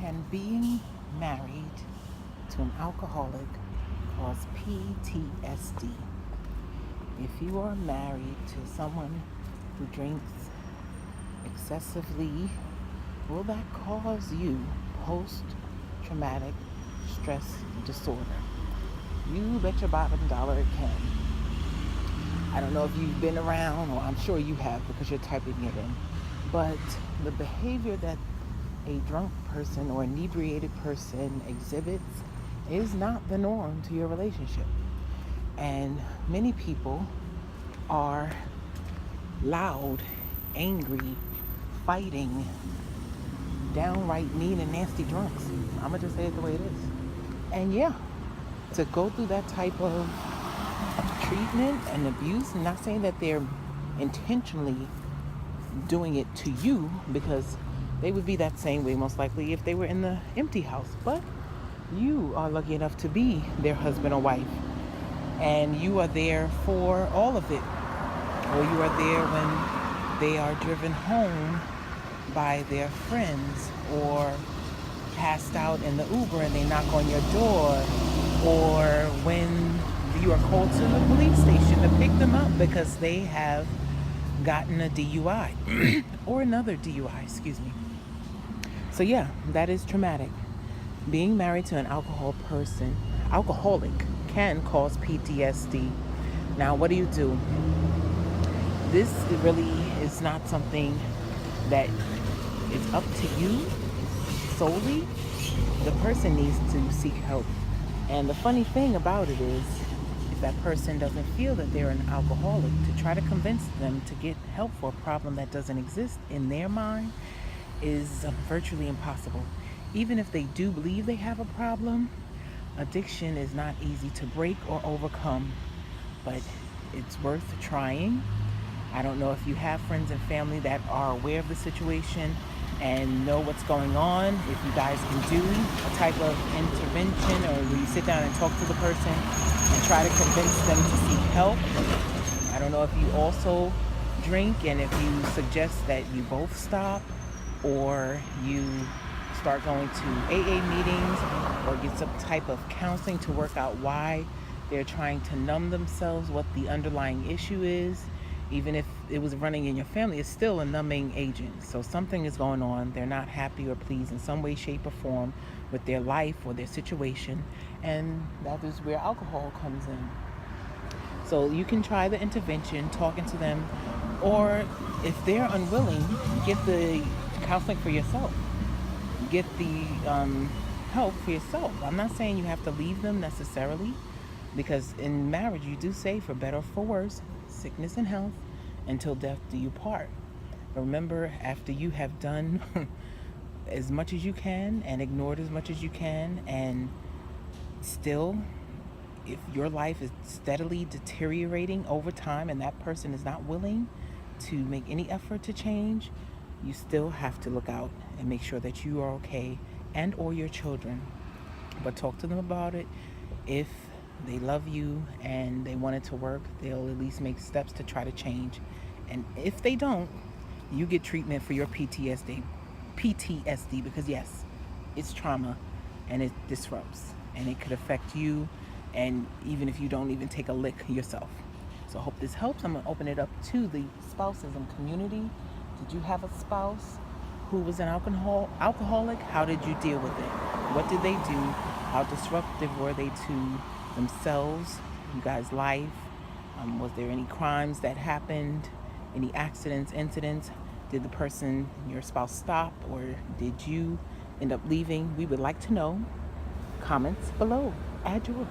Can being married to an alcoholic cause PTSD? If you are married to someone who drinks excessively, will that cause you post-traumatic stress disorder? You bet your bottom dollar it can. I don't know if you've been around, or I'm sure you have because you're typing it in, but the behavior that a drunk person or inebriated person exhibits is not the norm to your relationship. And many people are loud, angry, fighting, downright mean and nasty drunks. I'm going to just say it the way it is. And yeah, to go through that type of treatment and abuse, I'm not saying that they're intentionally doing it to you, because they would be that same way most likely if they were in the empty house. But you are lucky enough to be their husband or wife, and you are there for all of it. Or you are there when they are driven home by their friends, or passed out in the Uber and they knock on your door, or when you are called to the police station to pick them up because they have gotten a DUI or another DUI, excuse me. So yeah, that is traumatic. Being married to an alcoholic can cause PTSD. Now, what do? This really is not something that is up to you solely. The person needs to seek help. And the funny thing about it is, if that person doesn't feel that they're an alcoholic, to try to convince them to get help for a problem that doesn't exist in their mind is virtually impossible. Even if they do believe they have a problem, addiction is not easy to break or overcome, but it's worth trying. I don't know if you have friends and family that are aware of the situation and know what's going on, if you guys can do a type of intervention, or where you sit down and talk to the person and try to convince them to seek help. I don't know if you also drink, and if you suggest that you both stop, or you start going to AA meetings or get some type of counseling to work out why they're trying to numb themselves, what the underlying issue is. Even if it was running in your family, it's still a numbing agent. So something is going on. They're not happy or pleased in some way, shape, or form with their life or their situation. And that is where alcohol comes in. So you can try the intervention, talking to them, or if they're unwilling, get the counseling for yourself. Get the help for yourself. I'm not saying you have to leave them necessarily, because in marriage you do say, for better or for worse, sickness and health, until death do you part. But remember, after you have done as much as you can and ignored as much as you can, and still, if your life is steadily deteriorating over time and that person is not willing to make any effort to change, you still have to look out and make sure that you are okay, and or your children. But talk to them about it. If they love you and they want it to work, they'll at least make steps to try to change. And if they don't, you get treatment for your PTSD, because yes, it's trauma and it disrupts, and it could affect you, and even if you don't even take a lick yourself. So I hope this helps. I'm going to open it up to the Spousism community. Did you have a spouse who was an alcoholic? How did you deal with it? What did they do? How disruptive were they to themselves, you guys' life? Was there any crimes that happened? Any accidents, incidents? Did the person, your spouse, stop, or did you end up leaving? We would like to know. Comments below. Add yours.